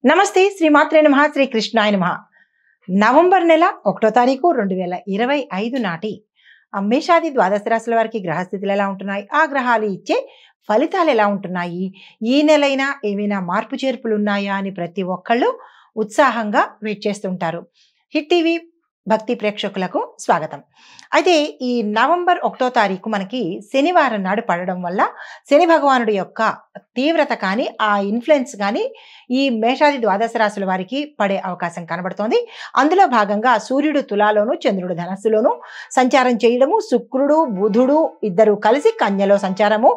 నమస్తే శ్రీమాత్రే నమః శ్రీ కృష్ణాయ నమః. నవంబర్ నెల 1వ తారీఖు 2025 నాటి మేషాది ద్వాదశ రాశుల వారికి గ్రహస్థితులు ఎలా ఉంటున్నాయి, ఆ గ్రహాలు ఇచ్చే ఫలితాలు ఎలా ఉంటున్నాయి, ఈ నెలైనా ఏమైనా మార్పు చేర్పులు ఉన్నాయా అని ప్రతి ఒక్కళ్ళు ఉత్సాహంగా వెయిట్ చేస్తుంటారు. హిట్ టీవీ భక్తి ప్రేక్షకులకు స్వాగతం. అయితే ఈ నవంబర్ 1వ తారీఖు మనకి శనివారం నాడు పడడం వల్ల శని భగవానుడి యొక్క తీవ్రత కానీ ఆ ఇన్ఫ్లుయెన్స్ కానీ ఈ మేషాది ద్వాదశ రాశుల వారికి పడే అవకాశం కనబడుతోంది. అందులో భాగంగా సూర్యుడు తులాలోను చంద్రుడు ధనస్సులోను సంచారం చేయడము, శుక్రుడు బుధుడు ఇద్దరు కలిసి కన్యలో సంచారము,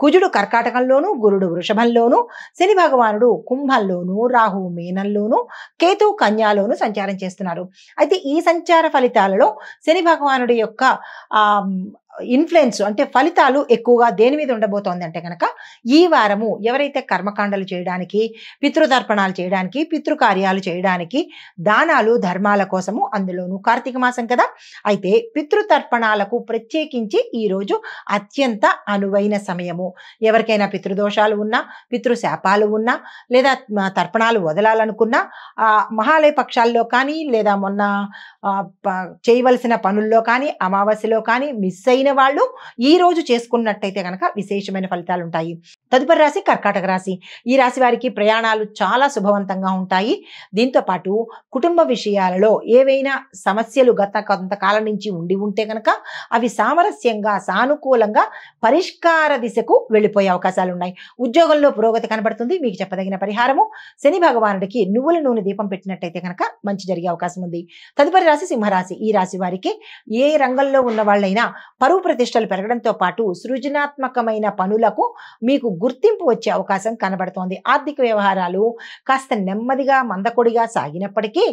కుజుడు కర్కాటకంలోను గురుడు వృషభంలోను, శని భగవానుడు కుంభంలోను రాహు మీనంలోను కేతు కన్యాలోను సంచారం చేస్తున్నారు. అయితే ఈ సంచార ఫలితాలలో శని భగవానుడి యొక్క ఇన్ఫ్లుయెన్స్ అంటే ఫలితాలు ఎక్కువగా దేని మీద ఉండబోతోంది అంటే కనుక ఈ వారము ఎవరైతే కర్మకాండలు చేయడానికి, పితృతర్పణాలు చేయడానికి, పితృకార్యాలు చేయడానికి, దానాలు ధర్మాల కోసము, అందులోనూ కార్తీక మాసం కదా, అయితే పితృతర్పణాలకు ప్రత్యేకించి ఈరోజు అత్యంత అనువైన సమయము. ఎవరికైనా పితృదోషాలు ఉన్నా, పితృశాపాలు ఉన్నా, లేదా తర్పణాలు వదలాలనుకున్నా మహాలయ పక్షాల్లో కానీ లేదా మొన్న చేయవలసిన పనుల్లో కానీ అమావాస్యలో కానీ మిస్ అయిన వాళ్ళు ఈ రోజు చేసుకున్నట్టయితే కనుక విశేషమైన ఫలితాలు ఉంటాయి. తదుపరి రాశి కర్కాటక రాశి. ఈ రాశి వారికి ప్రయాణాలు చాలా శుభవంతంగా ఉంటాయి. దీంతో పాటు కుటుంబ విషయాలలో ఏవైనా సమస్యలు గత కొంతకాలం నుంచి ఉంటే కనుక అవి సామరస్యంగా సానుకూలంగా పరిష్కార దిశకు వెళ్ళిపోయే అవకాశాలు ఉన్నాయి. ఉద్యోగంలో పురోగతి కనబడుతుంది. మీకు చెప్పదగిన పరిహారము శని భగవానుడికి నువ్వుల నూనె దీపం పెట్టినట్టయితే కనుక మంచి జరిగే అవకాశం ఉంది. తదుపరి రాశి సింహరాశి. ఈ రాశి వారికి ఏ రంగంలో ఉన్న వాళ్ళైనా పరువు ప్రతిష్టలు పెరగడంతో పాటు సృజనాత్మకమైన పనులకు మీకు గుర్తింపు వచ్చే అవకాశం కనబడుతోంది. ఆర్థిక వ్యవహారాలు కాస్త నెమ్మదిగా మందకొడిగా సాగినప్పటికీ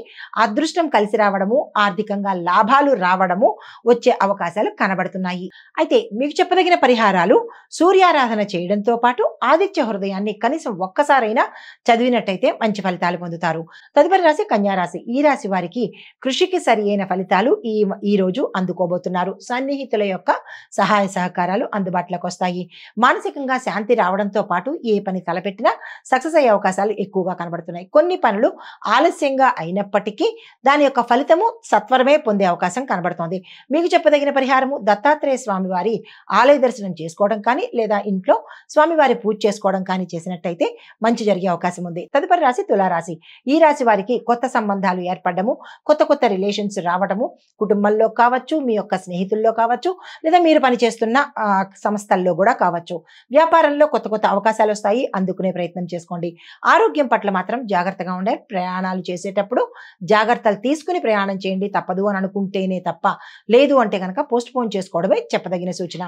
అదృష్టం కలిసి రావడము, ఆర్థికంగా లాభాలు రావడము వచ్చే అవకాశాలు కనబడుతున్నాయి. అయితే మీకు చెప్పదగిన పరిహారాలు సూర్యారాధన చేయడంతో పాటు ఆదిత్య హృదయాన్ని కనీసం ఒక్కసారైనా చదివినట్టయితే మంచి ఫలితాలు పొందుతారు. తదుపరి రాశి కన్యారాశి. ఈ రాశి వారికి కృషికి సరి అయిన ఫలితాలు ఈ రోజు అందుకోబోతున్నారు. సన్నిహితుల యొక్క సహాయ సహకారాలు అందుబాటులోకి వస్తాయి. మానసికంగా శాంతి రావడంతో పాటు ఏ పని తలపెట్టినా సక్సెస్ అయ్యే అవకాశాలు ఎక్కువగా కనబడుతున్నాయి. కొన్ని పనులు ఆలస్యంగా అయినప్పటికీ దాని యొక్క ఫలితము సత్వరమే పొందే అవకాశం కనబడుతోంది. మీకు చెప్పదగిన పరిహారము దత్తాత్రేయ స్వామి వారి ఆలయ దర్శనం చేసుకోవడం కానీ లేదా ఇంట్లో స్వామివారి పూజ చేసుకోవడం కానీ చేసినట్టయితే మంచి జరిగే అవకాశం ఉంది. తదుపరి రాశి తులారాశి. ఈ రాశి వారికి కొత్త సంబంధాలు ఏర్పడము, కొత్త కొత్త రిలేషన్స్ రావడము, కుటుంబంలో కావచ్చు, మీ యొక్క స్నేహితుల్లో కావచ్చు, లేదా మీరు పనిచేస్తున్న సంస్థల్లో కూడా కావచ్చు. వ్యాపారంలో కొత్త కొత్త అవకాశాలు వస్తాయి, అందుకునే ప్రయత్నం చేసుకోండి. ఆరోగ్యం పట్ల మాత్రం జాగ్రత్తగా ఉండే ప్రయాణాలు చేసేటప్పుడు జాగ్రత్తలు తీసుకుని ప్రయాణం చేయండి. తప్పదు అని అనుకుంటేనే తప్ప, లేదు అంటే కనుక పోస్ట్ పోన్ చేసుకోవడమే చెప్పదగిన సూచన.